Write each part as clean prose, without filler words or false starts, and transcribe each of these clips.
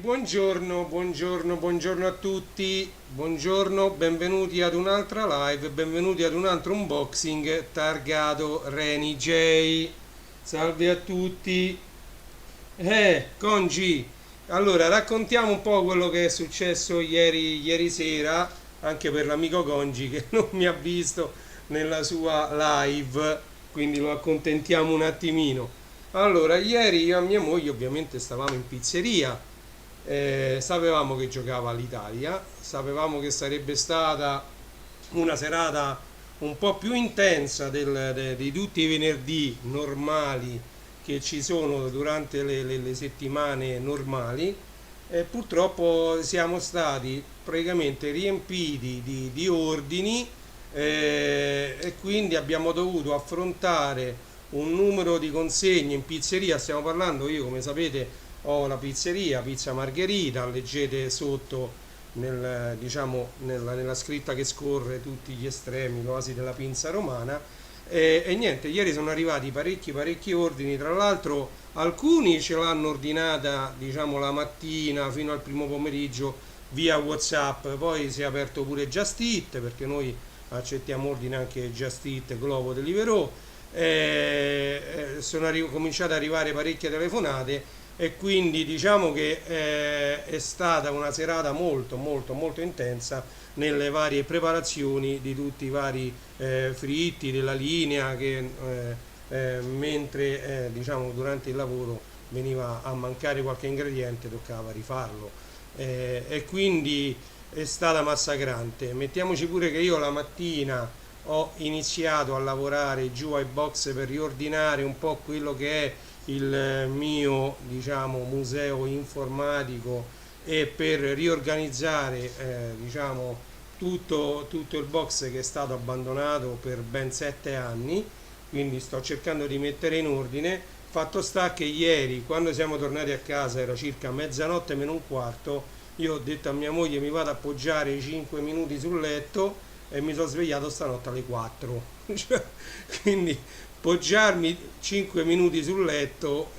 Buongiorno, buongiorno, buongiorno a tutti, buongiorno, benvenuti ad un'altra live, benvenuti ad un altro unboxing targato Reni J. Salve a tutti. Congi, allora raccontiamo un po' quello che è successo ieri sera, anche per l'amico Congi che non mi ha visto nella sua live, quindi lo accontentiamo un attimino. Allora, ieri io e mia moglie ovviamente stavamo in pizzeria, sapevamo che giocava l'Italia, sapevamo che sarebbe stata una serata un po' più intensa di tutti i venerdì normali che ci sono durante le settimane normali, e purtroppo siamo stati praticamente riempiti di ordini, e quindi abbiamo dovuto affrontare un numero di consegne in pizzeria. Stiamo parlando, io come sapete ho la pizzeria Pizza Margherita, leggete sotto diciamo, nella scritta che scorre tutti gli estremi, l'oasi della pinza romana. E niente, ieri sono arrivati parecchi ordini, tra l'altro alcuni ce l'hanno ordinata diciamo la mattina fino al primo pomeriggio via WhatsApp, poi si è aperto pure Just Eat perché noi accettiamo ordini anche Just Eat, Glovo, Deliveroo. Cominciate ad arrivare parecchie telefonate, e quindi diciamo che è stata una serata molto intensa nelle varie preparazioni di tutti i vari fritti della linea mentre diciamo durante il lavoro veniva a mancare qualche ingrediente, toccava rifarlo, e quindi è stata massacrante. Mettiamoci pure che io la mattina ho iniziato a lavorare giù ai box per riordinare un po' quello che è il mio diciamo museo informatico, e per riorganizzare diciamo tutto il box che è stato abbandonato per ben 7 anni, quindi sto cercando di mettere in ordine. Fatto sta che ieri quando siamo tornati a casa era circa mezzanotte meno un quarto, io ho detto a mia moglie mi vado a appoggiare i 5 minuti sul letto e mi sono svegliato stanotte alle 4. Cioè, quindi poggiarmi 5 minuti sul letto,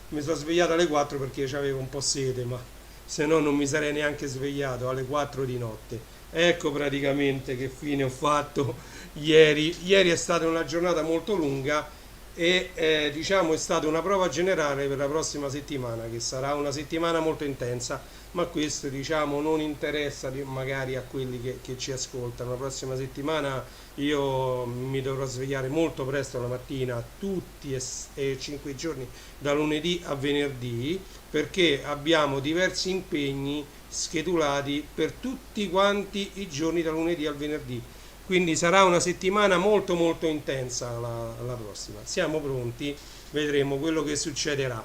mi sono svegliato alle 4 perché avevo un po' sede, ma se no non mi sarei neanche svegliato alle 4 di notte. Ecco praticamente che fine ho fatto ieri. Ieri è stata una giornata molto lunga, e diciamo è stata una prova generale per la prossima settimana, che sarà una settimana molto intensa, ma questo diciamo non interessa magari a quelli che ci ascoltano. La prossima settimana io mi dovrò svegliare molto presto la mattina tutti e 5 i giorni, da lunedì a venerdì, perché abbiamo diversi impegni schedulati per tutti quanti i giorni da lunedì al venerdì. Quindi sarà una settimana molto intensa la prossima. Siamo pronti, vedremo quello che succederà.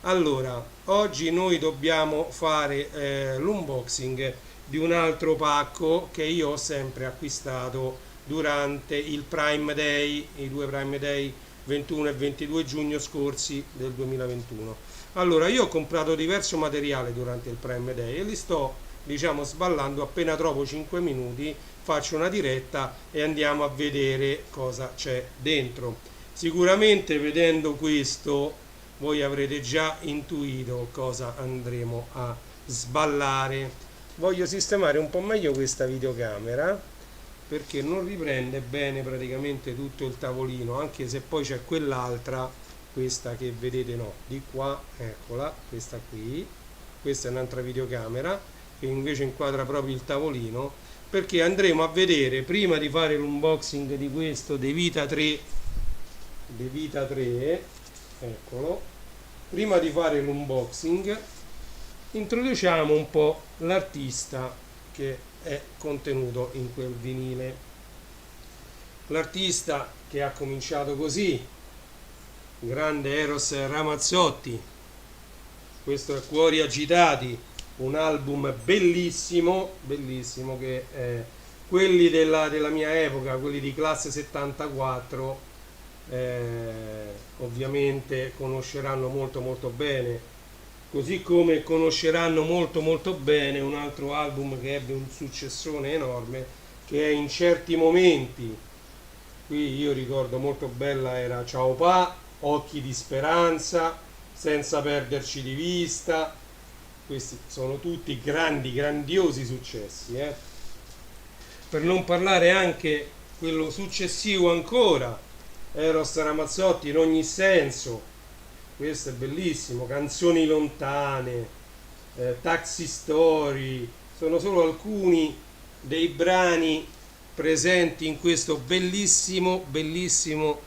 Allora, oggi noi dobbiamo fare l'unboxing di un altro pacco che io ho sempre acquistato durante il Prime Day, i due Prime Day 21 e 22 giugno scorsi del 2021. Allora, io ho comprato diverso materiale durante il Prime Day e li sto diciamo sballando. Appena trovo 5 minuti faccio una diretta e andiamo a vedere cosa c'è dentro. Sicuramente vedendo questo voi avrete già intuito cosa andremo a sballare. Voglio sistemare un po' meglio questa videocamera perché non riprende bene praticamente tutto il tavolino, anche se poi c'è quell'altra, questa che vedete no, di qua, eccola, questa qui, questa è un'altra videocamera che invece inquadra proprio il tavolino, perché andremo a vedere, prima di fare l'unboxing di questo De Vita 3, eccolo, prima di fare l'unboxing introduciamo un po' l'artista che è contenuto in quel vinile. L'artista che ha cominciato così, grande Eros Ramazzotti, questo è Cuori Agitati, un album bellissimo che quelli della mia epoca, quelli di classe 74, ovviamente conosceranno molto bene, così come conosceranno molto bene un altro album che ebbe un successone enorme, che è In certi momenti. Qui io ricordo molto bella era Ciao Pa, Occhi di speranza, Senza perderci di vista, questi sono tutti grandi, grandiosi successi, per non parlare anche quello successivo ancora, Eros Ramazzotti in ogni senso, questo è bellissimo, Canzoni lontane, Taxi Story, sono solo alcuni dei brani presenti in questo bellissimo, bellissimo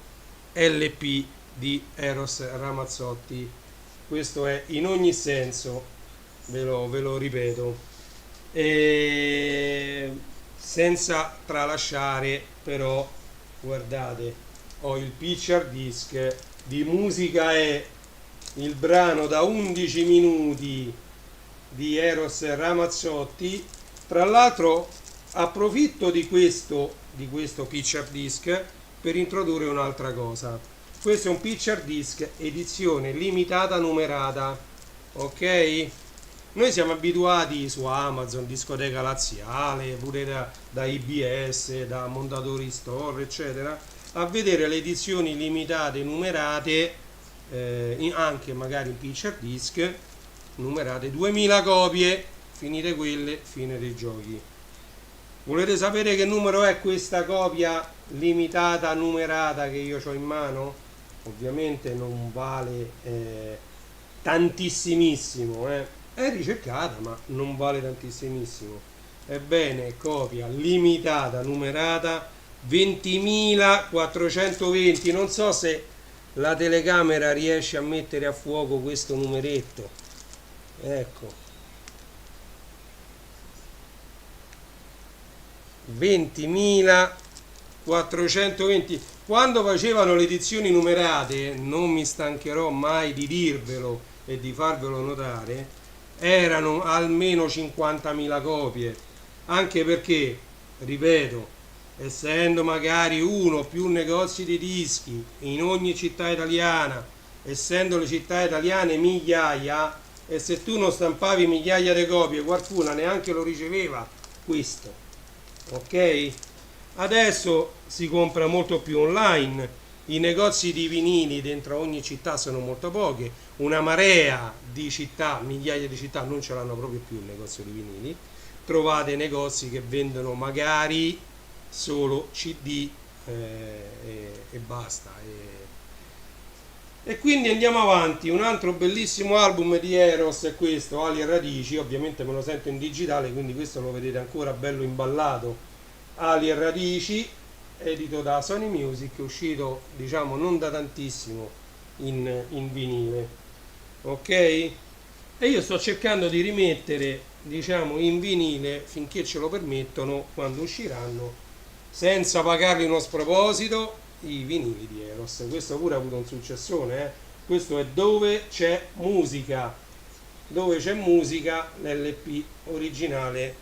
LP di Eros Ramazzotti. Questo è in ogni senso, ve lo ripeto, e senza tralasciare però, guardate, ho il picture disc di Musica è, il brano da 11 minuti di Eros Ramazzotti. Tra l'altro approfitto di questo picture disc per introdurre un'altra cosa. Questo è un picture disc edizione limitata numerata, ok? Noi siamo abituati su Amazon, Discoteca Laziale, pure da IBS, da Mondadori Store, eccetera, a vedere le edizioni limitate numerate, anche magari in picture disc, numerate 2000 copie, finite quelle, fine dei giochi. Volete sapere che numero è questa copia limitata numerata che io ho in mano? Ovviamente non vale tantissimissimo, è ricercata ma non vale tantissimissimo. Ebbene, copia limitata numerata 20.420. Non so se la telecamera riesce a mettere a fuoco questo numeretto, ecco, 20.420. Quando facevano le edizioni numerate, non mi stancherò mai di dirvelo e di farvelo notare, erano almeno 50.000 copie, anche perché, ripeto, essendo magari uno o più negozi di dischi in ogni città italiana, essendo le città italiane migliaia, e se tu non stampavi migliaia di copie, qualcuna neanche lo riceveva questo, ok? Adesso si compra molto più online, i negozi di vinili dentro ogni città sono molto pochi, una marea di città, migliaia di città non ce l'hanno proprio più il negozio di vinili, trovate negozi che vendono magari solo CD e basta. E quindi andiamo avanti. Un altro bellissimo album di Eros è questo, Ali e Radici. Ovviamente me lo sento in digitale, quindi questo lo vedete ancora bello imballato. Ali e Radici, edito da Sony Music, uscito diciamo non da tantissimo in vinile, ok? E io sto cercando di rimettere diciamo in vinile finché ce lo permettono, quando usciranno, senza pagarli uno sproposito, i vinili di Eros. Questo pure ha avuto un successone, questo è Dove c'è musica. Dove c'è musica, l'LP originale,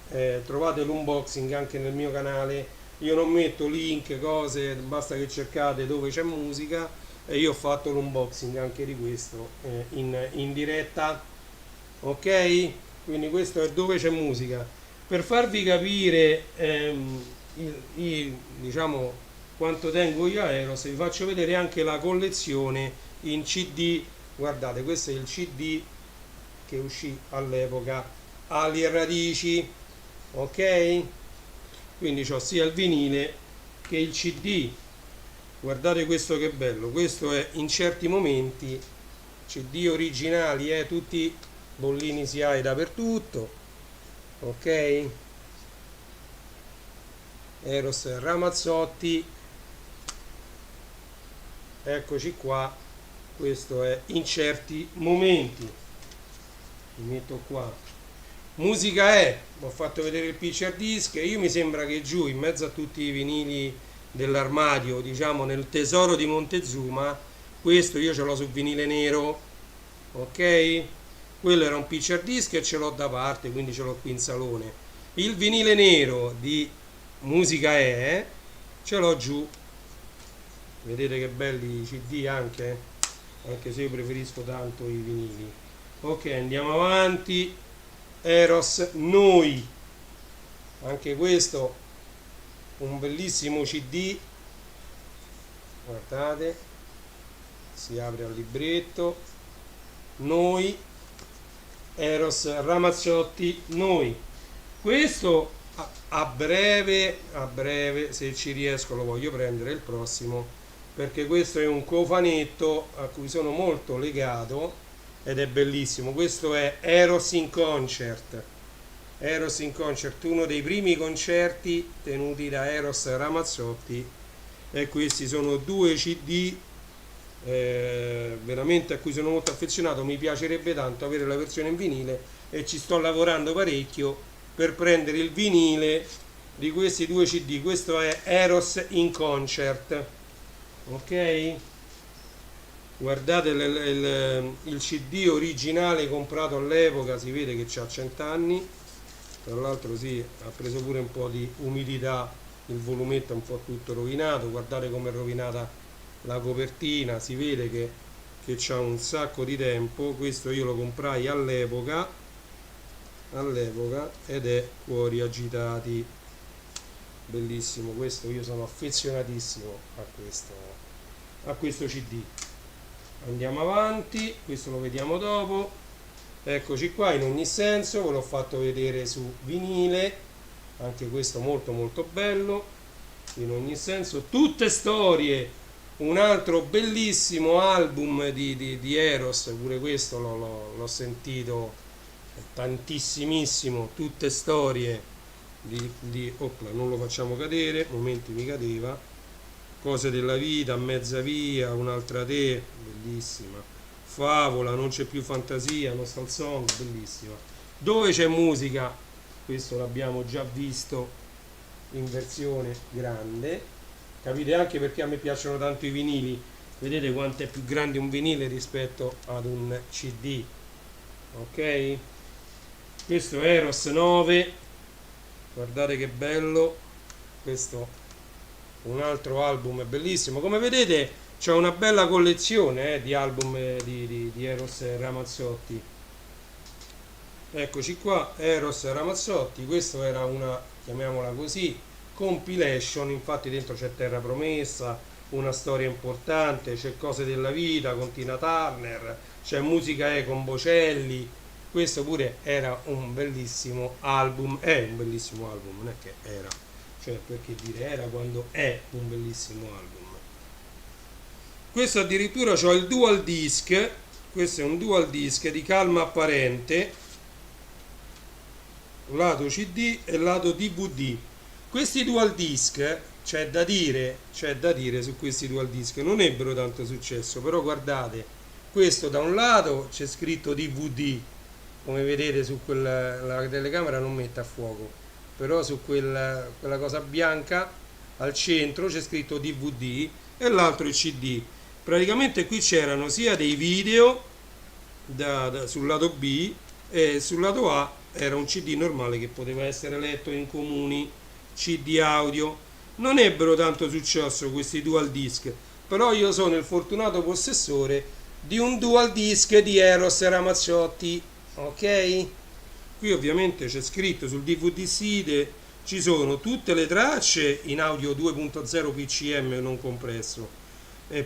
trovate l'unboxing anche nel mio canale, io non metto link, cose, basta che cercate Dove c'è musica, e io ho fatto l'unboxing anche di questo in diretta, ok? Quindi questo è Dove c'è musica. Per farvi capire diciamo quanto tengo io a Eros, vi faccio vedere anche la collezione in CD. Guardate, questo è il CD che uscì all'epoca, Ali e Radici, ok? Quindi ho sia il vinile che il CD. Guardate questo che bello, questo è in certi momenti CD originali, tutti bollini SIAE dappertutto, ok? Eros Ramazzotti, eccoci qua, questo è in certi momenti, mi metto qua. Musica è, ho fatto vedere il picture disc, io mi sembra che giù in mezzo a tutti i vinili dell'armadio, diciamo nel tesoro di Montezuma, questo io ce l'ho su vinile nero, ok? Quello era un picture disc e ce l'ho da parte, quindi ce l'ho qui in salone. Il vinile nero di Musica è, ce l'ho giù, vedete che belli i CD anche se io preferisco tanto i vinili. Ok, andiamo avanti. Eros Noi, anche questo un bellissimo CD, guardate, si apre al libretto. Noi, Eros Ramazzotti Noi. Questo a breve, se ci riesco lo voglio prendere il prossimo, perché questo è un cofanetto a cui sono molto legato ed è bellissimo. Questo è Eros in Concert. Eros in Concert, uno dei primi concerti tenuti da Eros Ramazzotti, e questi sono due CD veramente a cui sono molto affezionato. Mi piacerebbe tanto avere la versione in vinile e ci sto lavorando parecchio per prendere il vinile di questi due CD. Questo è Eros in Concert, ok? Guardate il CD originale comprato all'epoca, si vede che c'ha 100 anni. Tra l'altro sì, ha preso pure un po' di umidità, il volumetto è un po' tutto rovinato. Guardate com'è rovinata la copertina, si vede che c'ha un sacco di tempo. Questo io lo comprai all'epoca ed è Cuori agitati, bellissimo. Questo io sono affezionatissimo a questo CD. Andiamo avanti, questo lo vediamo dopo. Eccoci qua, In ogni senso, ve l'ho fatto vedere su vinile, anche questo molto molto bello. In ogni senso, tutte storie, un altro bellissimo album di Eros, pure questo l'ho sentito tantissimissimo. Tutte storie opla, non lo facciamo cadere, momenti mi cadeva, Cose della vita, Mezza via, Un'altra te, bellissima. Favola, Non c'è più fantasia, Nostal Song, bellissima. Dove c'è musica, questo l'abbiamo già visto in versione grande. Capite anche perché a me piacciono tanto i vinili. Vedete quanto è più grande un vinile rispetto ad un CD. Ok? Questo è Eros 9. Guardate che bello. Questo è un altro album bellissimo. Come vedete c'è una bella collezione di album di Eros Ramazzotti. Eccoci qua, Eros Ramazzotti. Questo era una, chiamiamola così, compilation. Infatti dentro c'è Terra Promessa, Una storia importante, c'è Cose della vita con Tina Turner, c'è Musica con Bocelli. Questo pure era un bellissimo album, è un bellissimo album, non è che era, cioè perché dire era quando è un bellissimo album. Questo addirittura c'ho il dual disc. Questo è un dual disc di Calma Apparente, lato CD e lato DVD. Questi dual disc, c'è da dire su questi dual disc, non ebbero tanto successo, però guardate, questo da un lato c'è scritto DVD, come vedete su la telecamera non mette a fuoco, però su quella cosa bianca al centro c'è scritto DVD e l'altro il CD. Praticamente qui c'erano sia dei video sul lato B, e sul lato A era un CD normale che poteva essere letto in comuni, CD audio. Non ebbero tanto successo questi dual disc, però io sono il fortunato possessore di un dual disc di Eros Ramazzotti, ok? Qui ovviamente c'è scritto sul DVD side, ci sono tutte le tracce in audio 2.0 PCM non compresso,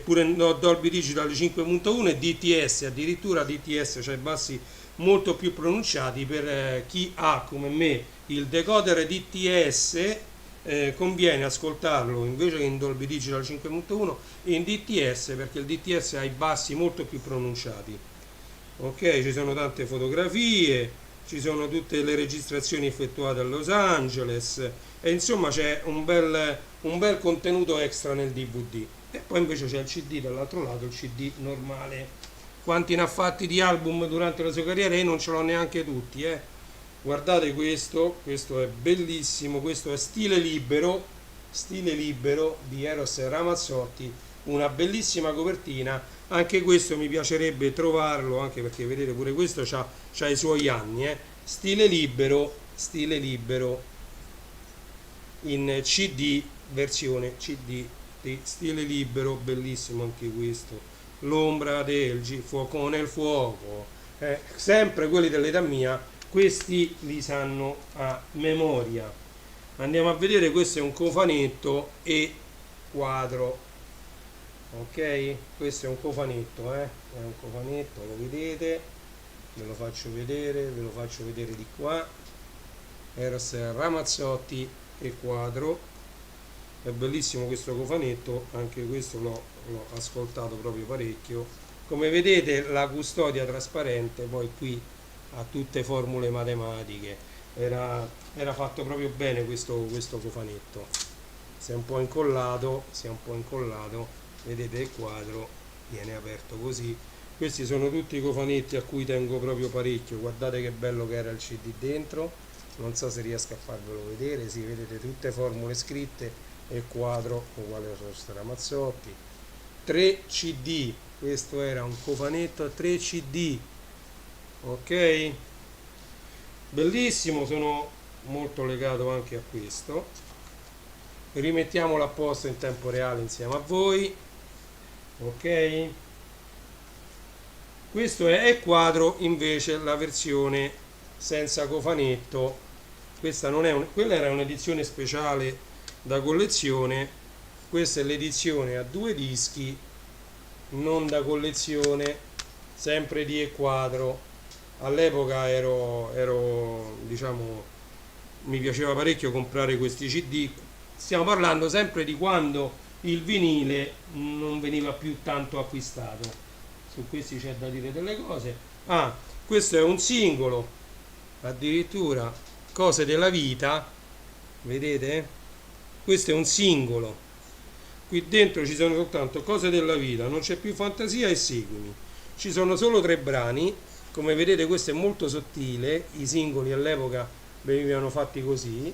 pure Dolby Digital 5.1 e DTS, addirittura DTS, cioè bassi molto più pronunciati per chi ha come me il decoder DTS. Conviene ascoltarlo invece che in Dolby Digital 5.1 in DTS, perché il DTS ha i bassi molto più pronunciati. Ok, ci sono tante fotografie, ci sono tutte le registrazioni effettuate a Los Angeles e insomma c'è un bel contenuto extra nel DVD. E poi invece c'è il CD dall'altro lato, il CD normale. Quanti ne ha fatti di album durante la sua carriera? Io non ce l'ho neanche tutti, Guardate questo è bellissimo, questo è Stile Libero di Eros Ramazzotti, una bellissima copertina. Anche questo mi piacerebbe trovarlo, anche perché vedete pure questo c'ha i suoi anni, Stile Libero in CD, versione CD di Stile Libero, bellissimo anche questo. L'ombra del fuoco nel fuoco, sempre quelli dell'età mia, questi li sanno a memoria. Andiamo a vedere, questo è un cofanetto e quadro, ok? Questo è un cofanetto, lo vedete, ve lo faccio vedere di qua. Eros Ramazzotti e quadro. È bellissimo questo cofanetto, anche questo l'ho ascoltato proprio parecchio. Come vedete la custodia trasparente poi qui ha tutte formule matematiche, era fatto proprio bene questo cofanetto. Si è un po' incollato, vedete il quadro viene aperto così. Questi sono tutti i cofanetti a cui tengo proprio parecchio, guardate che bello che era il CD dentro, non so se riesco a farvelo vedere, sì, vedete tutte formule scritte e quadro uguale a Eros Ramazzotti. 3 CD, questo era un cofanetto a 3 CD, ok? Bellissimo, sono molto legato anche a questo. Rimettiamolo a posto in tempo reale insieme a voi, ok? Questo è quadro invece la versione senza cofanetto. Questa non è quella era un'edizione speciale da collezione, questa è l'edizione a 2 dischi non da collezione, sempre di E quadro. All'epoca ero diciamo, mi piaceva parecchio comprare questi CD. Stiamo parlando sempre di quando il vinile non veniva più tanto acquistato. Su questi c'è da dire delle cose. Questo è un singolo, addirittura Cose della vita, vedete? Questo è un singolo. Qui dentro ci sono soltanto Cose della vita, non c'è più fantasia e seguimi. Ci sono solo 3 brani. Come vedete questo è molto sottile, i singoli all'epoca venivano fatti così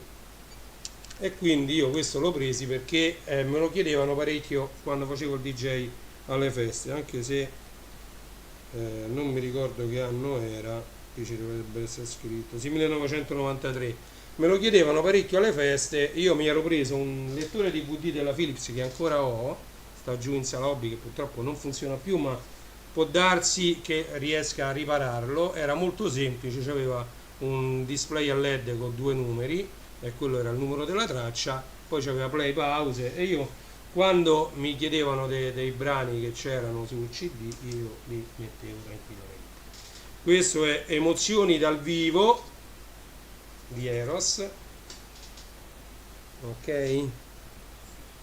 e quindi io questo l'ho presi perché me lo chiedevano parecchio quando facevo il DJ alle feste, anche se non mi ricordo che anno era, qui ci dovrebbe essere scritto, sì, 1993, me lo chiedevano parecchio alle feste, io mi ero preso un lettore DVD della Philips che ancora ho, sta giù in sala hobby che purtroppo non funziona più, ma può darsi che riesca a ripararlo. Era molto semplice, aveva un display a LED con 2 numeri e quello era il numero della traccia, poi c'aveva play, pause e io quando mi chiedevano dei brani che c'erano sul CD io li mettevo tranquillamente. Questo è Emozioni dal vivo di Eros, ok?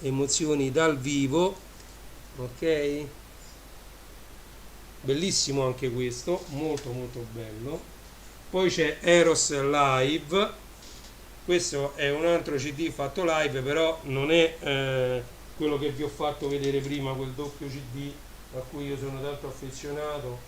Emozioni dal vivo, ok? Bellissimo anche questo, molto molto bello. Poi c'è Eros Live, questo è un altro CD fatto live, però non è quello che vi ho fatto vedere prima, quel doppio CD a cui io sono tanto affezionato,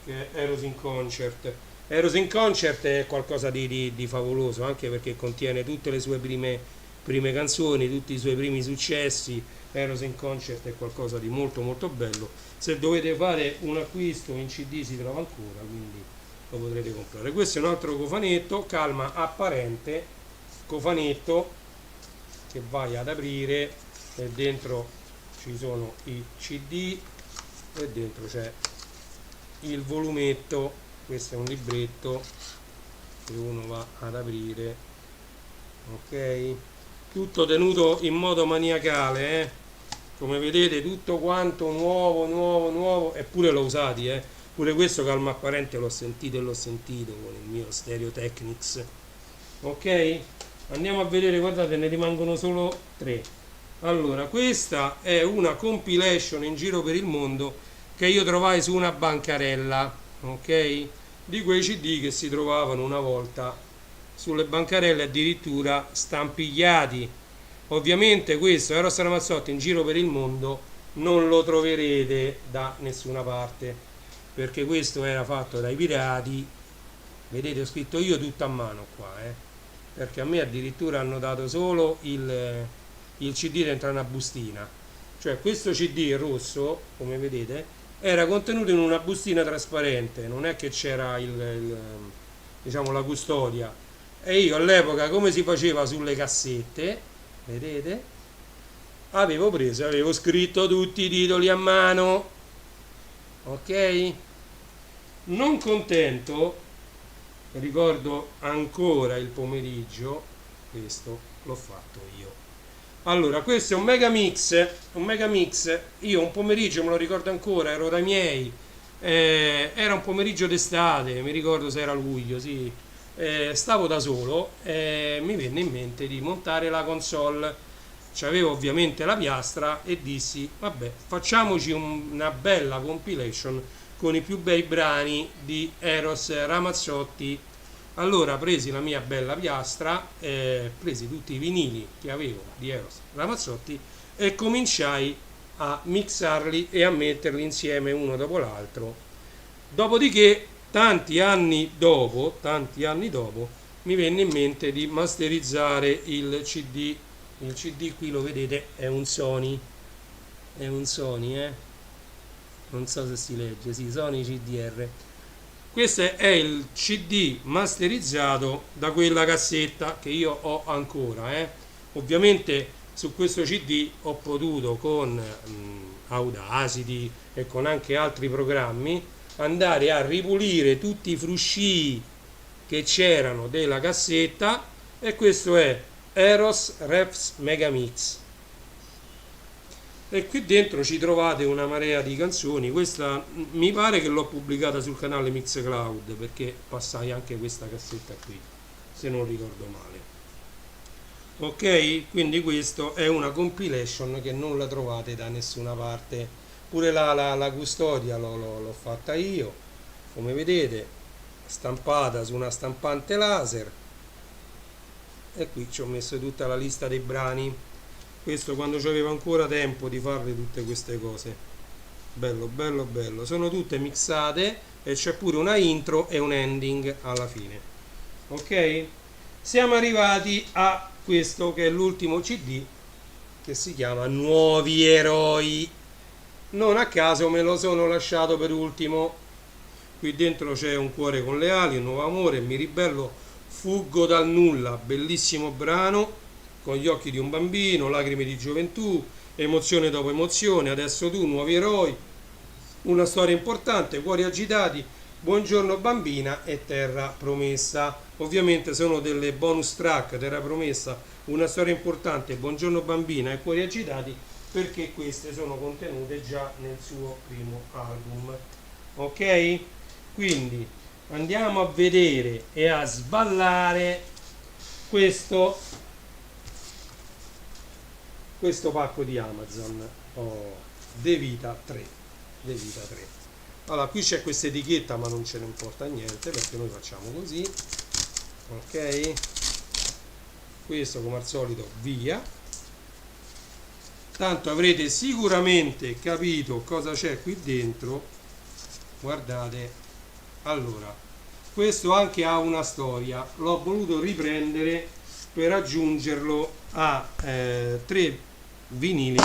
che è Eros in Concert. Eros in Concert è qualcosa di favoloso, anche perché contiene tutte le sue prime canzoni, tutti i suoi primi successi. Eros in Concert è qualcosa di molto molto bello. Se dovete fare un acquisto in CD si trova ancora, quindi lo potrete comprare. Questo è un altro cofanetto, calma apparente, cofanetto che vai ad aprire e dentro ci sono i CD e dentro c'è il volumetto. Questo è un libretto che uno va ad aprire, ok? Tutto tenuto in modo maniacale, come vedete tutto quanto nuovo, eppure l'ho usati, pure questo calma apparente l'ho sentito con il mio Stereo Technics, ok? Andiamo a vedere, guardate, ne rimangono solo 3. Allora, questa è una compilation in giro per il mondo che io trovai su una bancarella, ok? Di quei CD che si trovavano una volta sulle bancarelle addirittura stampigliati. Ovviamente questo Eros Ramazzotti in giro per il mondo non lo troverete da nessuna parte, perché questo era fatto dai pirati. Vedete, ho scritto io tutto a mano qua, perché a me addirittura hanno dato solo il CD dentro una bustina. Cioè questo CD rosso, come vedete, era contenuto in una bustina trasparente, non è che c'era diciamo la custodia. E io all'epoca, come si faceva sulle cassette, vedete, avevo scritto tutti i titoli a mano, ok? Non contento, ricordo ancora il pomeriggio, questo l'ho fatto io. Allora, questo è un mega mix, io un pomeriggio me lo ricordo ancora, ero dai miei, Era un pomeriggio d'estate, mi ricordo se era luglio, sì. Stavo da solo e mi venne in mente di montare la console. C'avevo ovviamente la piastra e dissi, vabbè, facciamoci una bella compilation con i più bei brani di Eros Ramazzotti. Allora presi la mia bella piastra, presi tutti i vinili che avevo di Eros Ramazzotti e cominciai a mixarli e a metterli insieme uno dopo l'altro. Dopodiché, tanti anni dopo, mi venne in mente di masterizzare il CD. Il CD qui lo vedete, è un Sony, non so se si legge, sì, Sony CDR. Questo è il CD masterizzato da quella cassetta che io ho ancora. Ovviamente su questo CD ho potuto con Audacity e con anche altri programmi andare a ripulire tutti i frusci che c'erano della cassetta, e questo è Eros Refs Megamix. E qui dentro ci trovate una marea di canzoni. Questa mi pare che l'ho pubblicata sul canale Mixcloud, perché passai anche questa cassetta qui, se non ricordo male. Ok, quindi questo è una compilation che non la trovate da nessuna parte. Pure la custodia l'ho fatta io, come vedete, stampata su una stampante laser, e qui ci ho messo tutta la lista dei brani. Questo quando c'avevo ancora tempo di fare tutte queste cose. Bello, bello, bello. Sono tutte mixate e c'è pure una intro e un ending alla fine. Ok? Siamo arrivati a questo che è l'ultimo CD, che si chiama Nuovi Eroi. Non a caso me lo sono lasciato per ultimo. Qui dentro c'è Un cuore con le ali, Un nuovo amore, Mi ribello, Fuggo dal nulla, bellissimo brano, Con gli occhi di un bambino, Lacrime di gioventù, Emozione dopo emozione, Adesso tu, Nuovi eroi, Una storia importante, Cuori agitati, Buongiorno bambina e Terra promessa. Ovviamente sono delle bonus track. Terra promessa, Una storia importante, Buongiorno bambina e Cuori agitati, perché queste sono contenute già nel suo primo album. Ok? Quindi andiamo a vedere e a sballare questo pacco di Amazon, De Vita 3. Allora, qui c'è questa etichetta, ma non ce ne importa niente perché noi facciamo così. Ok, questo come al solito via. Tanto avrete sicuramente capito cosa c'è qui dentro. Guardate, allora, questo anche ha una storia, l'ho voluto riprendere per aggiungerlo a 3 vinili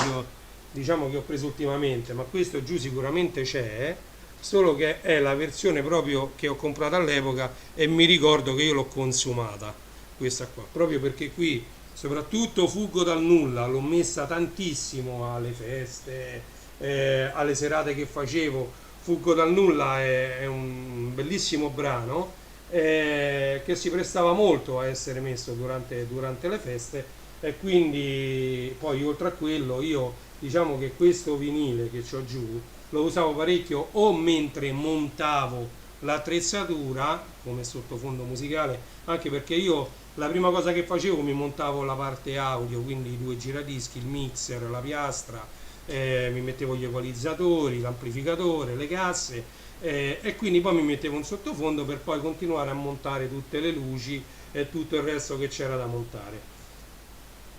diciamo che ho preso ultimamente, ma questo giù sicuramente c'è, solo che è la versione proprio che ho comprato all'epoca e mi ricordo che io l'ho consumata, questa qua, proprio perché qui soprattutto Fuggo dal nulla l'ho messa tantissimo alle feste, alle serate che facevo. Fuggo dal nulla è un bellissimo brano che si prestava molto a essere messo durante le feste, e quindi poi oltre a quello io diciamo che questo vinile che ho giù lo usavo parecchio o mentre montavo l'attrezzatura come sottofondo musicale, anche perché io la prima cosa che facevo mi montavo la parte audio, quindi i 2 giradischi, il mixer, la piastra, mi mettevo gli equalizzatori, l'amplificatore, le casse, e quindi poi mi mettevo un sottofondo per poi continuare a montare tutte le luci e tutto il resto che c'era da montare.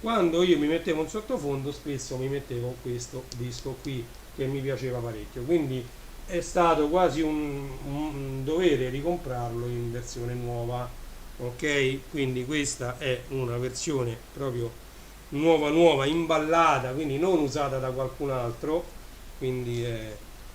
Quando io mi mettevo un sottofondo spesso mi mettevo questo disco qui che mi piaceva parecchio, quindi è stato quasi un dovere ricomprarlo in versione nuova. Ok, quindi questa è una versione proprio nuova, imballata, quindi non usata da qualcun altro, quindi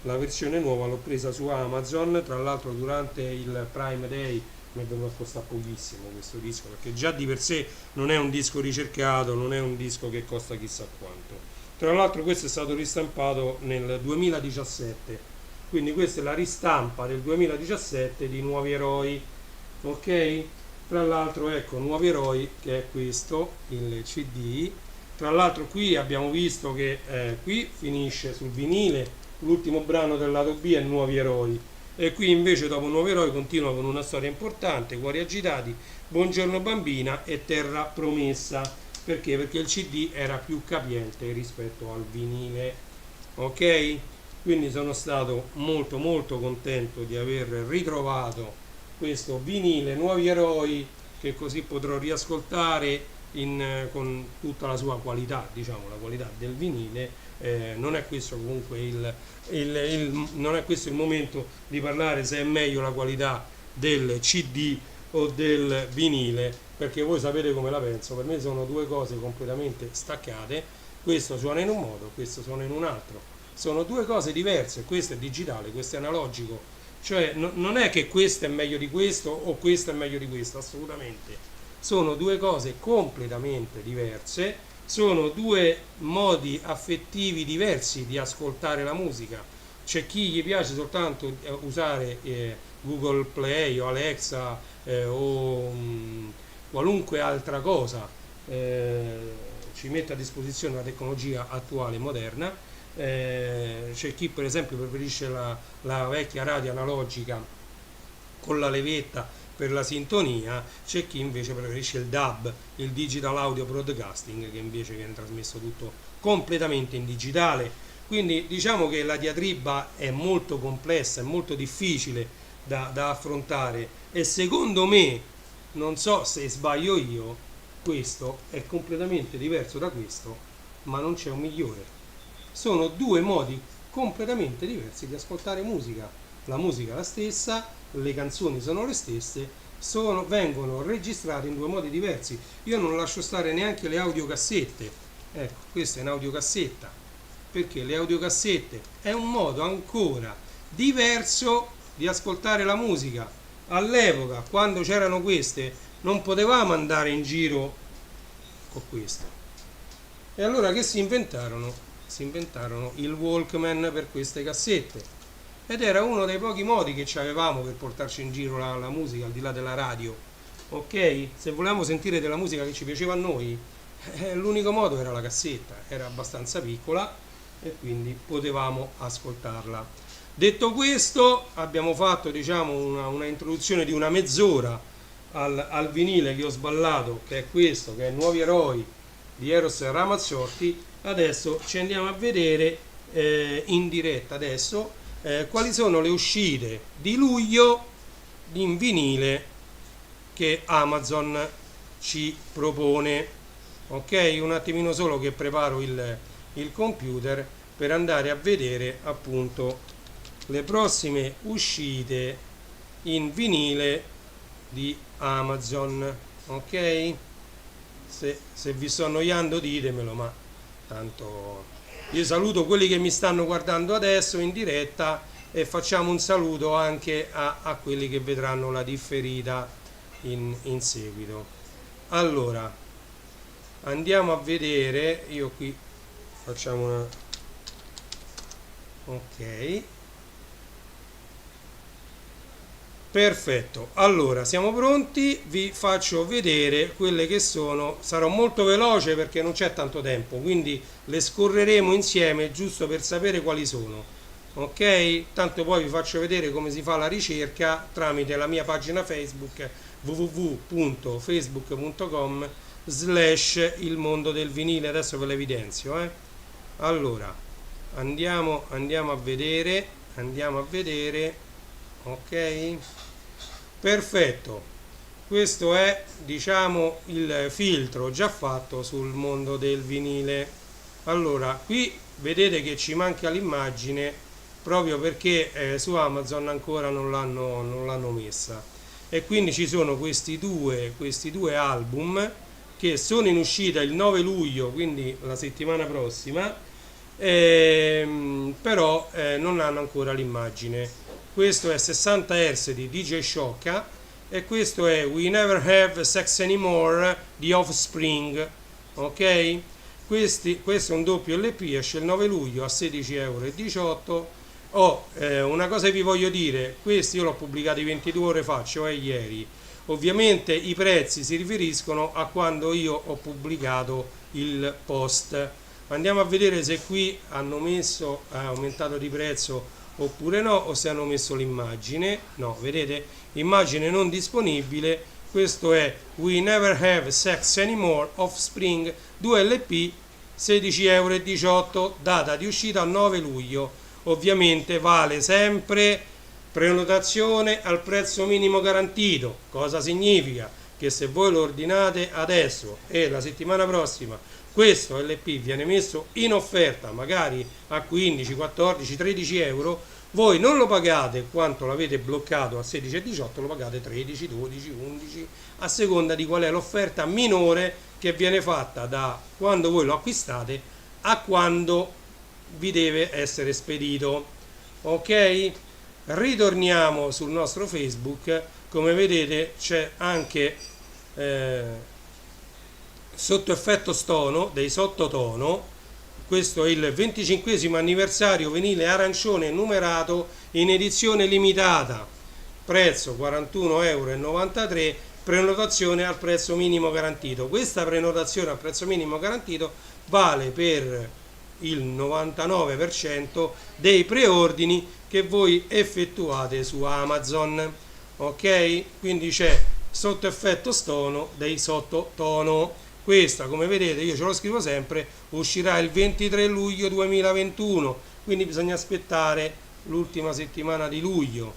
la versione nuova l'ho presa su Amazon. Tra l'altro durante il Prime Day mi è venuto a costare pochissimo questo disco, perché già di per sé non è un disco ricercato, non è un disco che costa chissà quanto. Tra l'altro questo è stato ristampato nel 2017, quindi questa è la ristampa del 2017 di Nuovi Eroi. Ok, tra l'altro ecco Nuovi Eroi, che è questo il CD. Tra l'altro qui abbiamo visto che qui finisce sul vinile, l'ultimo brano del lato B è Nuovi Eroi, e qui invece dopo Nuovi Eroi continua con una storia importante, Cuori agitati, Buongiorno bambina e Terra promessa. Perché? Perché il CD era più capiente rispetto al vinile, ok? Quindi sono stato molto molto contento di aver ritrovato questo vinile Nuovi Eroi, che così potrò riascoltare con tutta la sua qualità, diciamo la qualità del vinile. Non è questo comunque non è questo il momento di parlare se è meglio la qualità del CD o del vinile, perché voi sapete come la penso. Per me sono due cose completamente staccate, questo suona in un modo, questo suona in un altro, sono due cose diverse, questo è digitale, questo è analogico, cioè non è che questo è meglio di questo o questo è meglio di questo, assolutamente, sono due cose completamente diverse, sono due modi affettivi diversi di ascoltare la musica. C'è chi gli piace soltanto usare Google Play o Alexa o qualunque altra cosa ci mette a disposizione la tecnologia attuale moderna. C'è chi per esempio preferisce la vecchia radio analogica con la levetta per la sintonia, c'è chi invece preferisce il DAB, il Digital Audio Broadcasting, che invece viene trasmesso tutto completamente in digitale. Quindi diciamo che la diatriba è molto complessa, è molto difficile da affrontare, e secondo me, non so se sbaglio io, questo è completamente diverso da questo, ma non c'è un migliore. Sono due modi completamente diversi di ascoltare musica. La musica è la stessa, le canzoni sono le stesse, vengono registrate in due modi diversi. Io non lascio stare neanche le audiocassette. Ecco, questa è un'audiocassetta, perché le audiocassette è un modo ancora diverso di ascoltare la musica. All'epoca, quando c'erano queste, non potevamo andare in giro con queste. E allora che si inventarono? Si inventarono il Walkman per queste cassette. Ed era uno dei pochi modi che avevamo per portarci in giro la musica, al di là della radio. Ok? Se volevamo sentire della musica che ci piaceva a noi, l'unico modo era la cassetta. Era abbastanza piccola e quindi potevamo ascoltarla. Detto questo, abbiamo fatto diciamo una introduzione di una mezz'ora al vinile che ho sballato, che è questo, che è Nuovi Eroi di Eros Ramazzotti. Adesso ci andiamo a vedere in diretta adesso quali sono le uscite di luglio in vinile che Amazon ci propone. Ok, un attimino solo che preparo il computer per andare a vedere appunto le prossime uscite in vinile di Amazon. Ok, se vi sto annoiando ditemelo, ma tanto io saluto quelli che mi stanno guardando adesso in diretta e facciamo un saluto anche a quelli che vedranno la differita in seguito. Allora, andiamo a vedere, io qui facciamo una... ok, perfetto, allora siamo pronti, vi faccio vedere quelle che sono, sarò molto veloce perché non c'è tanto tempo, quindi le scorreremo insieme giusto per sapere quali sono. Ok, tanto poi vi faccio vedere come si fa la ricerca tramite la mia pagina Facebook www.facebook.com/il mondo del vinile. Adesso ve l'evidenzio. Allora andiamo a vedere, ok, perfetto, questo è diciamo il filtro già fatto sul mondo del vinile. Allora qui vedete che ci manca l'immagine proprio perché su Amazon ancora non l'hanno messa, e quindi ci sono questi due album che sono in uscita il 9 luglio, quindi la settimana prossima, però non hanno ancora l'immagine. Questo è 60 Hz di DJ Sciocca e questo è We Never Have Sex Anymore di Offspring. Ok? Questo è un doppio LP, esce il 9 luglio a 16,18 €. Una cosa vi voglio dire, questi io l'ho pubblicato 22 ore fa, cioè ieri. Ovviamente i prezzi si riferiscono a quando io ho pubblicato il post. Andiamo a vedere se qui hanno messo, ha aumentato di prezzo oppure no, o se hanno messo l'immagine. No, vedete, immagine non disponibile. Questo è We Never Have Sex Anymore Offspring 2LP, 16,18 €, data di uscita 9 luglio. Ovviamente vale sempre prenotazione al prezzo minimo garantito. Cosa significa? Che se voi lo ordinate adesso e la settimana prossima questo LP viene messo in offerta magari a 15, 14, 13 euro, voi non lo pagate quanto l'avete bloccato a 16 e 18, lo pagate 13, 12, 11, a seconda di qual è l'offerta minore che viene fatta da quando voi lo acquistate a quando vi deve essere spedito. Ok? Ritorniamo sul nostro Facebook. Come vedete c'è anche sotto effetto stono, dei sottotono. Questo è il 25esimo anniversario vinile arancione numerato in edizione limitata, prezzo 41,93 €, prenotazione al prezzo minimo garantito. Questa prenotazione al prezzo minimo garantito vale per il 99% dei preordini che voi effettuate su Amazon. Ok? Quindi c'è sotto effetto stono dei sottotono. Questa, come vedete, io ce lo scrivo sempre, uscirà il 23 luglio 2021, quindi bisogna aspettare l'ultima settimana di luglio.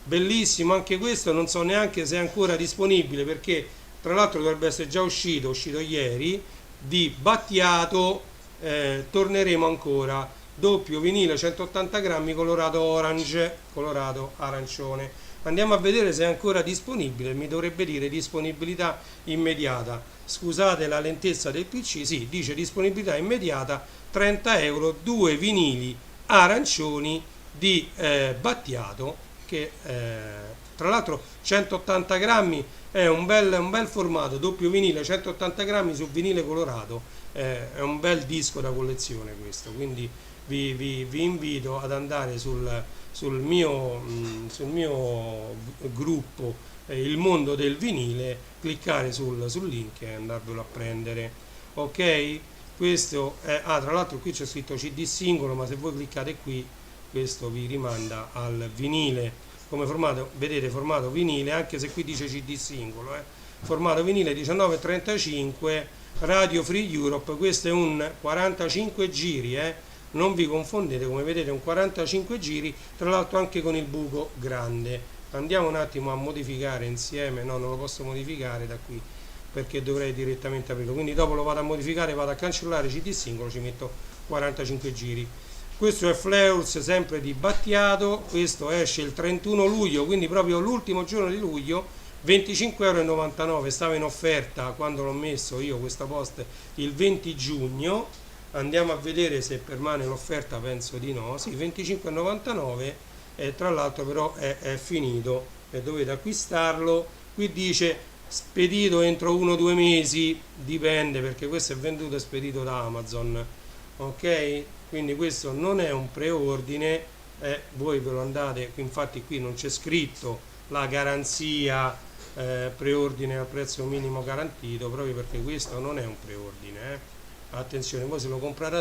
Bellissimo anche questo, non so neanche se è ancora disponibile, perché tra l'altro dovrebbe essere già uscito ieri, di Battiato. Torneremo ancora, doppio vinile 180 grammi colorato orange, colorato arancione. Andiamo a vedere se è ancora disponibile. Mi dovrebbe dire disponibilità immediata. Scusate la lentezza del PC, sì, dice disponibilità immediata, 30 euro, due vinili arancioni di Battiato, che tra l'altro 180 grammi è un bel formato, doppio vinile 180 grammi su vinile colorato, è un bel disco da collezione questo, quindi vi invito ad andare sul mio gruppo, il mondo del vinile, cliccare sul link e andarvelo a prendere. Ok? Questo è, tra l'altro qui c'è scritto CD singolo, ma se voi cliccate qui questo vi rimanda al vinile come formato, vedete, formato vinile, anche se qui dice CD singolo, formato vinile 1935, Radio Free Europe. Questo è un 45 giri, non vi confondete, come vedete è un 45 giri, tra l'altro anche con il buco grande. Andiamo un attimo a modificare insieme, no, non lo posso modificare da qui perché dovrei direttamente aprirlo, quindi dopo lo vado a modificare, vado a cancellare CD singolo, ci metto 45 giri. Questo è Fleurs, sempre di Battiato. Questo esce il 31 luglio, quindi proprio l'ultimo giorno di luglio, 25,99 €. Stava in offerta quando l'ho messo io questa post il 20 giugno. Andiamo a vedere se permane l'offerta, penso di no. Sì, 25,99 €, e tra l'altro però è finito e dovete acquistarlo. Qui dice spedito entro 1-2 mesi, dipende, perché questo è venduto e spedito da Amazon. Ok? Quindi questo non è un preordine, voi ve lo andate, infatti qui non c'è scritto la garanzia preordine al prezzo minimo garantito, proprio perché questo non è un preordine. Attenzione, voi se lo comprate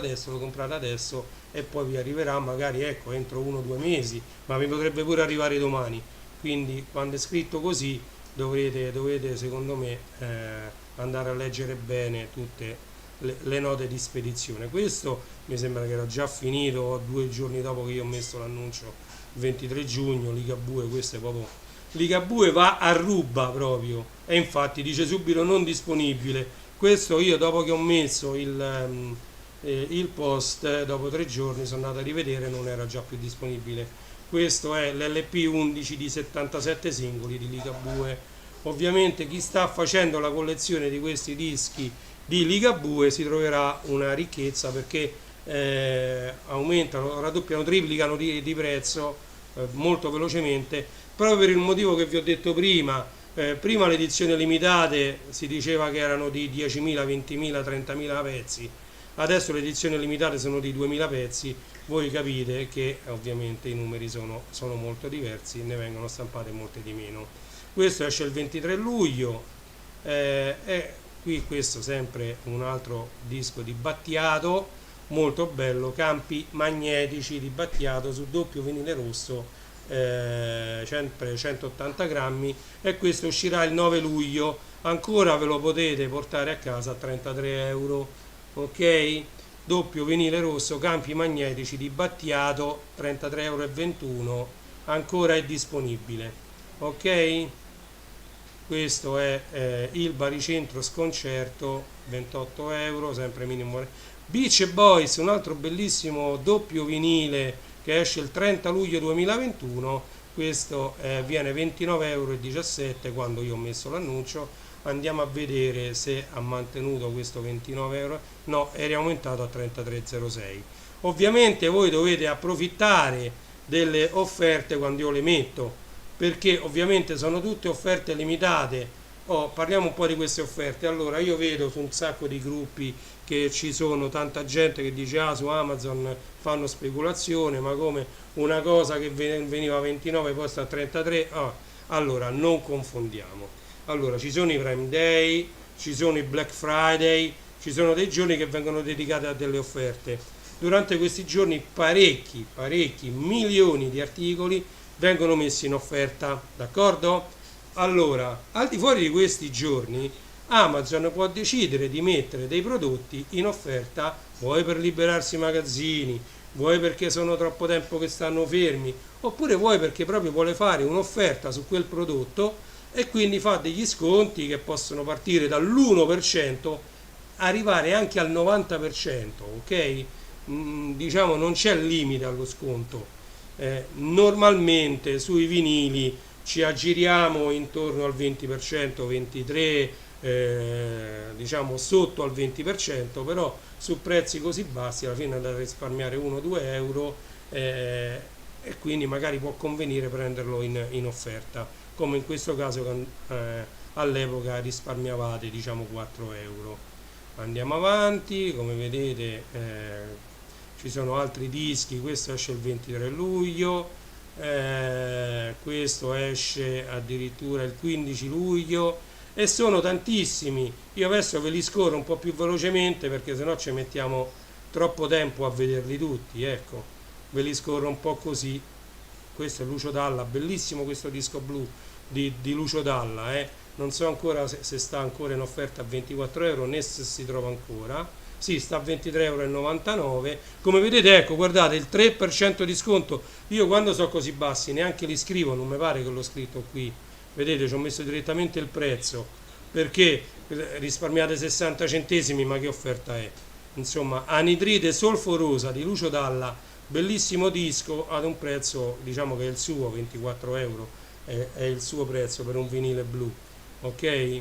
adesso e poi vi arriverà magari, ecco, entro 1-2 mesi, ma vi potrebbe pure arrivare domani. Quindi quando è scritto così dovete secondo me andare a leggere bene tutte le note di spedizione. Questo mi sembra che era già finito 2 giorni dopo che io ho messo l'annuncio, 23 giugno, Ligabue. Questo è proprio Ligabue, va a ruba proprio, e infatti dice subito non disponibile. Questo io dopo che ho messo il post, dopo 3 giorni sono andato a rivedere, non era già più disponibile. Questo è l'LP 11 di 77 singoli di Ligabue. Ovviamente chi sta facendo la collezione di questi dischi di Ligabue si troverà una ricchezza, perché aumentano, raddoppiano, triplicano di prezzo molto velocemente, proprio per il motivo che vi ho detto prima. Prima le edizioni limitate si diceva che erano di 10.000, 20.000, 30.000 pezzi, adesso le edizioni limitate sono di 2.000 pezzi. Voi capite che ovviamente i numeri sono molto diversi, ne vengono stampate molte di meno. Questo esce il 23 luglio, e qui questo sempre un altro disco di Battiato. molto bello, campi magnetici di Battiato su doppio vinile rosso, sempre 180 grammi, e questo uscirà il 9 luglio. Ancora ve lo potete portare a casa a 33 euro, ok? Doppio vinile rosso, campi magnetici di Battiato, 33,21 euro, ancora è disponibile, ok? Questo è il baricentro sconcerto, 28 euro, sempre minimo. Beach Boys, un altro bellissimo doppio vinile che esce il 30 luglio 2021, questo viene 29,17 euro quando io ho messo l'annuncio. Andiamo a vedere se ha mantenuto questo 29 euro, no, è riaumentato a 33,06. Ovviamente voi dovete approfittare delle offerte quando io le metto, perché ovviamente sono tutte offerte limitate. Parliamo un po' di queste offerte. Allora, io vedo su un sacco di gruppi che ci sono tanta gente che dice su Amazon fanno speculazione, ma come una cosa che veniva a 29 poi sta a 33. Allora, non confondiamo. Allora, ci sono i Prime Day, ci sono i Black Friday, ci sono dei giorni che vengono dedicati a delle offerte. Durante questi giorni parecchi milioni di articoli vengono messi in offerta, d'accordo? Allora, al di fuori di questi giorni, Amazon può decidere di mettere dei prodotti in offerta, vuoi per liberarsi i magazzini, vuoi perché sono troppo tempo che stanno fermi, oppure vuoi perché proprio vuole fare un'offerta su quel prodotto e quindi fa degli sconti che possono partire dall'1%, arrivare anche al 90%, ok? Diciamo non c'è limite allo sconto. Normalmente sui vinili ci aggiriamo intorno al 20%, 23%, diciamo sotto al 20%, però su prezzi così bassi alla fine andate a risparmiare 1-2 euro, e quindi magari può convenire prenderlo in offerta, come in questo caso all'epoca risparmiavate diciamo 4 euro. Andiamo avanti, come vedete ci sono altri dischi, questo esce il 23 luglio, questo esce addirittura il 15 luglio e sono tantissimi. Io adesso ve li scorro un po' più velocemente perché sennò ci mettiamo troppo tempo a vederli tutti, ecco, ve li scorro un po' così. Questo è Lucio Dalla, bellissimo questo disco blu di Lucio Dalla, non so ancora se sta ancora in offerta a 24 euro né se si trova ancora. Sì, sta a 23,99 euro. Come vedete, ecco, guardate, il 3% di sconto. Io quando so così bassi neanche li scrivo, non mi pare che l'ho scritto qui. Vedete, ci ho messo direttamente il prezzo, perché risparmiate 60 centesimi, ma che offerta è? Insomma, anidride solforosa di Lucio Dalla, bellissimo disco ad un prezzo, diciamo che è il suo, 24 euro, è il suo prezzo per un vinile blu, ok?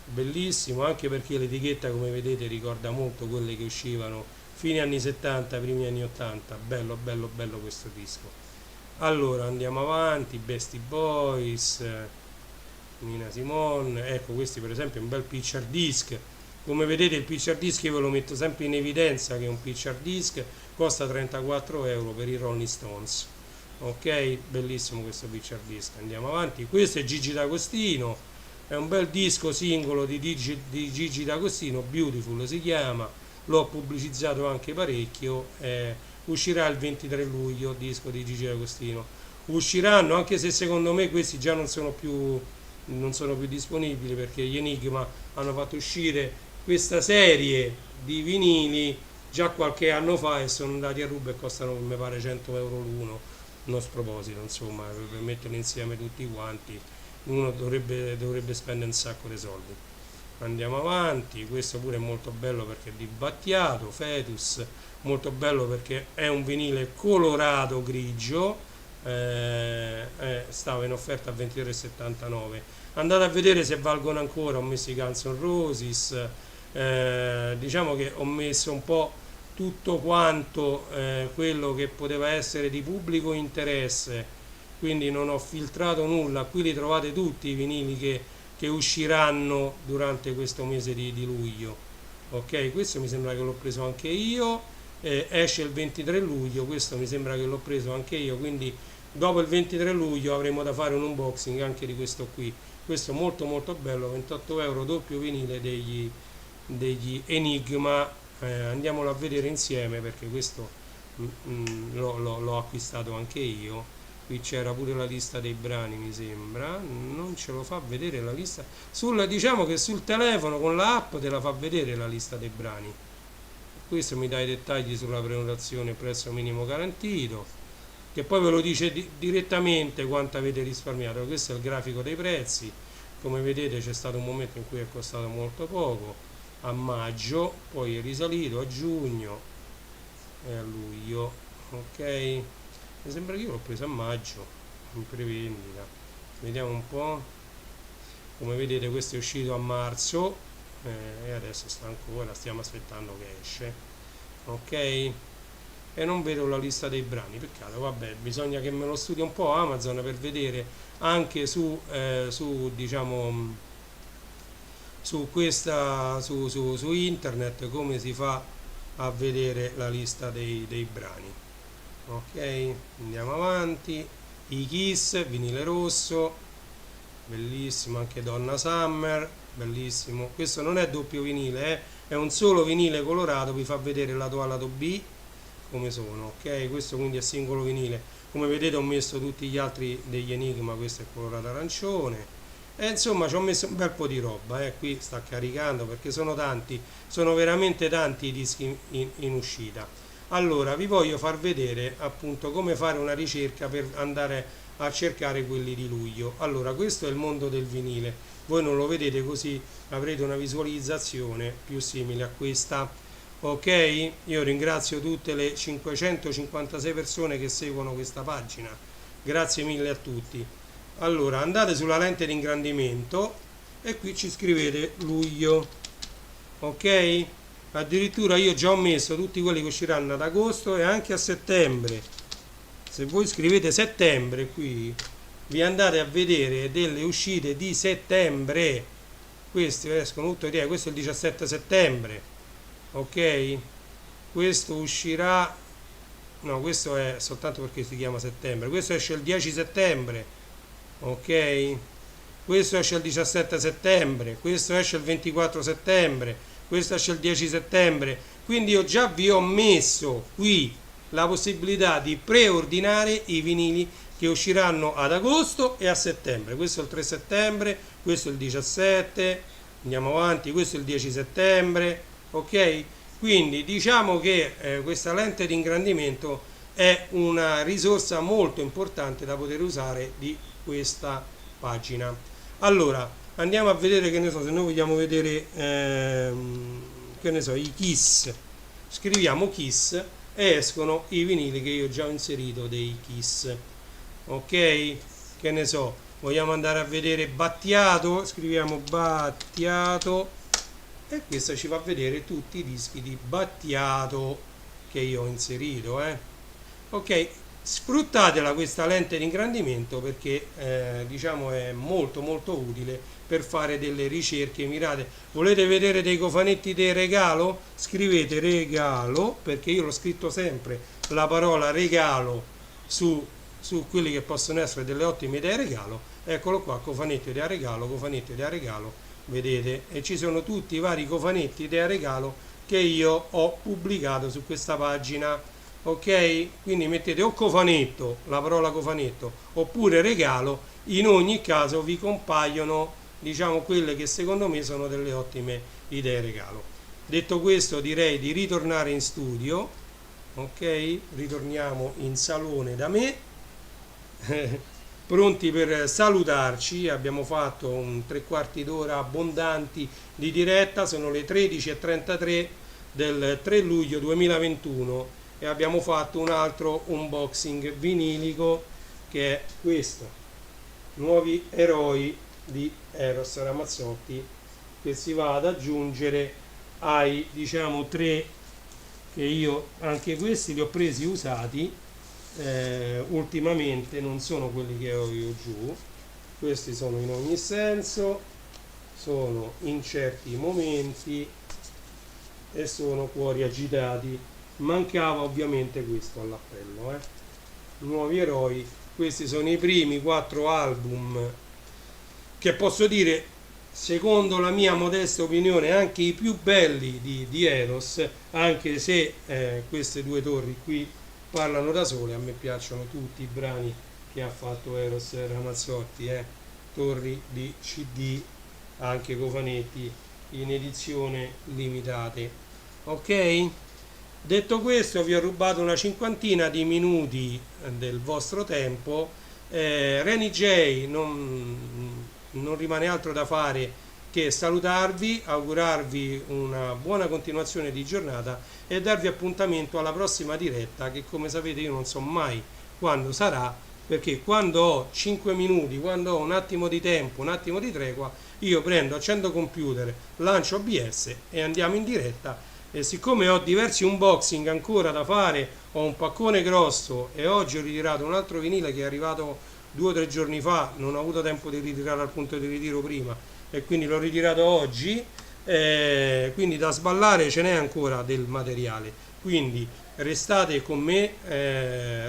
Bellissimo, anche perché l'etichetta come vedete ricorda molto quelle che uscivano fine anni 70, primi anni 80. Bello bello bello questo disco. Allora andiamo avanti, Beastie Boys, Nina Simone, ecco questi per esempio è un bel picture disc. Come vedete il picture disc io ve lo metto sempre in evidenza che un picture disc costa 34 euro per i Rolling Stones, ok? Bellissimo questo picture disc. Andiamo avanti, questo è Gigi D'Agostino, è un bel disco singolo di Gigi D'Agostino, Beautiful si chiama, l'ho pubblicizzato anche parecchio, uscirà il 23 luglio, disco di Gigi D'Agostino. Usciranno, anche se secondo me questi già non sono più disponibili, perché gli Enigma hanno fatto uscire questa serie di vinili già qualche anno fa e sono andati a ruba e costano, mi pare, 100 euro l'uno, uno sproposito, insomma, per metterli insieme tutti quanti uno dovrebbe spendere un sacco di soldi. Andiamo avanti, questo pure è molto bello perché è di Battiato, Fetus, molto bello perché è un vinile colorato grigio, stava in offerta a 23,79. Andate a vedere se valgono ancora. Ho messo i Guns N' Roses, diciamo che ho messo un po' tutto quanto quello che poteva essere di pubblico interesse, quindi non ho filtrato nulla. Qui li trovate tutti i vinili che usciranno durante questo mese di luglio, ok? Questo mi sembra che l'ho preso anche io, esce il 23 luglio, questo mi sembra che l'ho preso anche io, quindi dopo il 23 luglio avremo da fare un unboxing anche di questo qui. Questo molto molto bello, 28 euro, doppio vinile degli Enigma, andiamolo a vedere insieme, perché questo l'ho acquistato anche io. Qui c'era pure la lista dei brani, mi sembra, non ce lo fa vedere la lista, diciamo che sul telefono con l'app te la fa vedere la lista dei brani. Questo mi dà i dettagli sulla prenotazione, prezzo minimo garantito, che poi ve lo dice direttamente quanto avete risparmiato. Questo è il grafico dei prezzi. Come vedete c'è stato un momento in cui è costato molto poco, a maggio, poi è risalito a giugno e a luglio. Ok, mi sembra che io l'ho preso a maggio in prevendita. Vediamo un po'. Come vedete questo è uscito a marzo e adesso sta ancora, stiamo aspettando che esce. Ok, e non vedo la lista dei brani, peccato. Vabbè, bisogna che me lo studi un po' Amazon per vedere anche su diciamo su internet come si fa a vedere la lista dei brani. Ok, andiamo avanti. I Kiss, vinile rosso, bellissimo, anche Donna Summer, bellissimo. Questo non è doppio vinile, è un solo vinile colorato, vi fa vedere lato A, lato B come sono. Ok, questo quindi è singolo vinile. Come vedete ho messo tutti gli altri degli Enigma, questo è colorato arancione. E insomma ci ho messo un bel po' di roba, qui sta caricando perché sono tanti, sono veramente tanti i dischi in uscita. Allora vi voglio far vedere appunto come fare una ricerca per andare a cercare quelli di luglio. Allora questo è il mondo del vinile, voi non lo vedete, così avrete una visualizzazione più simile a questa. Ok, io ringrazio tutte le 556 persone che seguono questa pagina, grazie mille a tutti. Allora andate sulla lente di ingrandimento e qui ci scrivete luglio, ok? Addirittura io già ho messo tutti quelli che usciranno ad agosto e anche a settembre. Se voi scrivete settembre qui vi andate a vedere delle uscite di settembre, questi escono tutti, questo è il 17 settembre, ok? Questo uscirà, no, questo è soltanto perché si chiama settembre, questo esce il 10 settembre, ok? Questo esce il 17 settembre, questo esce il 24 settembre, questo esce il 10 settembre. Quindi io già vi ho messo qui la possibilità di preordinare i vinili che usciranno ad agosto e a settembre. Questo è il 3 settembre, questo è il 17, andiamo avanti, questo è il 10 settembre, ok? Quindi diciamo che questa lente di ingrandimento è una risorsa molto importante da poter usare di questa pagina. Allora andiamo a vedere, che ne so, se noi vogliamo vedere che ne so, i Kiss, scriviamo Kiss e escono i vinili che io già ho inserito dei Kiss. Ok, che ne so, vogliamo andare a vedere Battiato, scriviamo Battiato e questo ci fa vedere tutti i dischi di Battiato che io ho inserito. Ok, sfruttatela questa lente di ingrandimento perché diciamo è molto molto utile per fare delle ricerche mirate. Volete vedere dei cofanetti di regalo? Scrivete regalo, perché io l'ho scritto sempre la parola regalo su quelli che possono essere delle ottime idee regalo. Eccolo qua, cofanetto idea regalo, cofanetto idea regalo, vedete? E ci sono tutti i vari cofanetti idea regalo che io ho pubblicato su questa pagina. Ok, quindi mettete o cofanetto, la parola cofanetto, oppure regalo, in ogni caso vi compaiono diciamo quelle che secondo me sono delle ottime idee regalo. Detto questo direi di ritornare in studio, ok, ritorniamo in salone da me, pronti per salutarci. Abbiamo fatto un 3/4 d'ora abbondanti di diretta, sono le 13:33 del 3 luglio 2021 e abbiamo fatto un altro unboxing vinilico che è questo, Nuovi Eroi di Eros Ramazzotti, che si va ad aggiungere ai diciamo 3 che io anche questi li ho presi usati ultimamente, non sono quelli che ho io giù, questi sono in ogni senso, sono in certi momenti e sono cuori agitati. Mancava ovviamente questo all'appello, Nuovi Eroi. Questi sono i primi 4 album che posso dire secondo la mia modesta opinione anche i più belli di Eros, anche se queste due torri qui parlano da sole. A me piacciono tutti i brani che ha fatto Eros Ramazzotti, torri di CD, anche cofanetti in edizione limitate. Ok? Detto questo, vi ho rubato una cinquantina di minuti del vostro tempo. Reni J non rimane altro da fare che salutarvi, augurarvi una buona continuazione di giornata e darvi appuntamento alla prossima diretta, che come sapete io non so mai quando sarà, perché quando ho 5 minuti, quando ho un attimo di tempo, un attimo di tregua, io prendo, accendo computer, lancio OBS e andiamo in diretta. E siccome ho diversi unboxing ancora da fare, ho un paccone grosso e oggi ho ritirato un altro vinile che è arrivato 2 o 3 giorni fa, non ho avuto tempo di ritirare al punto di ritiro prima e quindi l'ho ritirato oggi, quindi da sballare ce n'è ancora del materiale, quindi restate con me,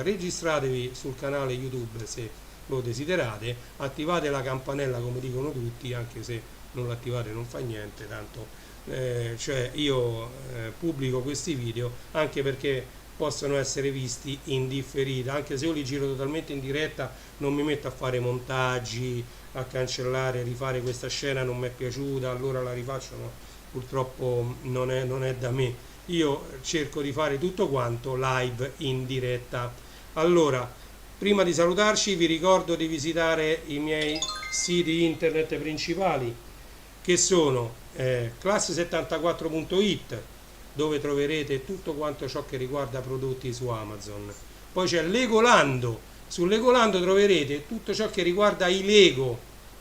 registratevi sul canale YouTube se lo desiderate, attivate la campanella come dicono tutti, anche se non l'attivate non fa niente, tanto cioè io pubblico questi video anche perché possono essere visti in differita, anche se io li giro totalmente in diretta, non mi metto a fare montaggi, a cancellare, rifare questa scena non mi è piaciuta, allora la rifaccio, no, purtroppo non è da me, io cerco di fare tutto quanto live in diretta. Allora, prima di salutarci vi ricordo di visitare i miei siti internet principali, che sono classe74.it, dove troverete tutto quanto ciò che riguarda prodotti su Amazon. Poi c'è Legolando, su Legolando troverete tutto ciò che riguarda i Lego,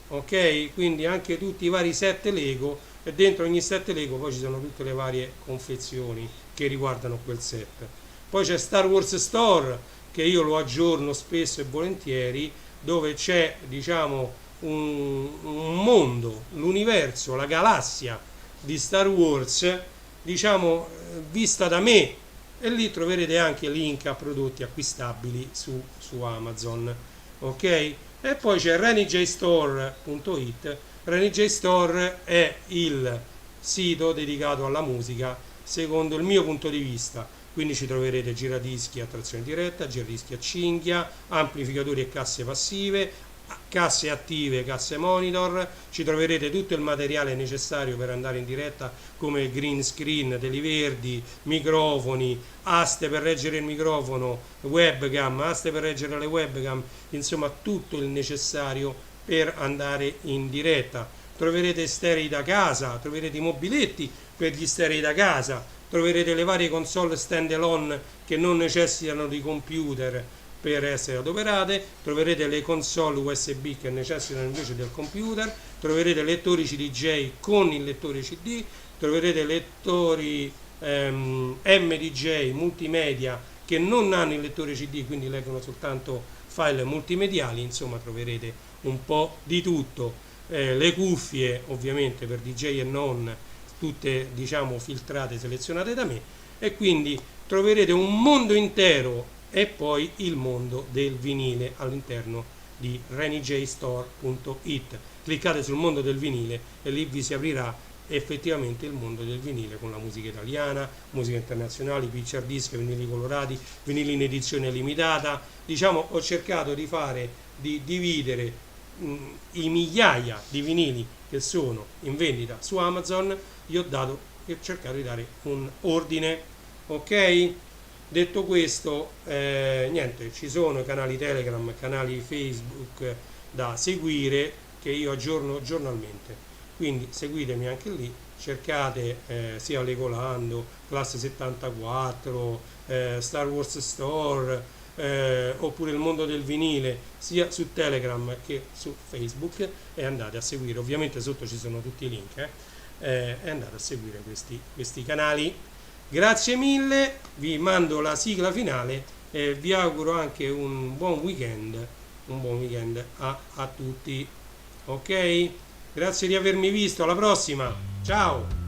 ok? Quindi anche tutti i vari set Lego, e dentro ogni set Lego poi ci sono tutte le varie confezioni che riguardano quel set. Poi c'è Star Wars Store, che io lo aggiorno spesso e volentieri, dove c'è, diciamo, un mondo, l'universo, la galassia di Star Wars, diciamo, vista da me, e lì troverete anche link a prodotti acquistabili su Amazon, ok? E poi c'è renijstore.it. Renij Store è il sito dedicato alla musica secondo il mio punto di vista, quindi ci troverete giradischi a trazione diretta, giradischi a cinghia, amplificatori e casse passive, casse attive, casse monitor, ci troverete tutto il materiale necessario per andare in diretta, come green screen, teli verdi, microfoni, aste per reggere il microfono, webcam, aste per reggere le webcam, insomma tutto il necessario per andare in diretta. Troverete sterei da casa, troverete i mobiletti per gli sterei da casa, troverete le varie console stand alone che non necessitano di computer per essere adoperate, troverete le console USB che necessitano invece del computer, troverete lettori CDJ con il lettore CD, troverete lettori MDJ multimedia che non hanno il lettore CD, quindi leggono soltanto file multimediali, insomma troverete un po' di tutto, le cuffie ovviamente per DJ e non, tutte diciamo filtrate, selezionate da me, e quindi troverete un mondo intero e poi il mondo del vinile all'interno di renijstore.it. Cliccate sul mondo del vinile e lì vi si aprirà effettivamente il mondo del vinile con la musica italiana, musica internazionale, picture disc, vinili colorati, vinili in edizione limitata. Diciamo, ho cercato di dividere i migliaia di vinili che sono in vendita su Amazon, gli ho cercato di dare un ordine, ok? Detto questo, niente, ci sono canali Telegram, canali Facebook da seguire che io aggiorno giornalmente, quindi seguitemi anche lì, cercate sia Legolando, Classe 74, Star Wars Store, oppure il mondo del vinile, sia su Telegram che su Facebook, e andate a seguire, ovviamente sotto ci sono tutti i link, e andate a seguire questi canali. Grazie mille, vi mando la sigla finale e vi auguro anche un buon weekend a tutti, ok? Grazie di avermi visto, alla prossima, ciao!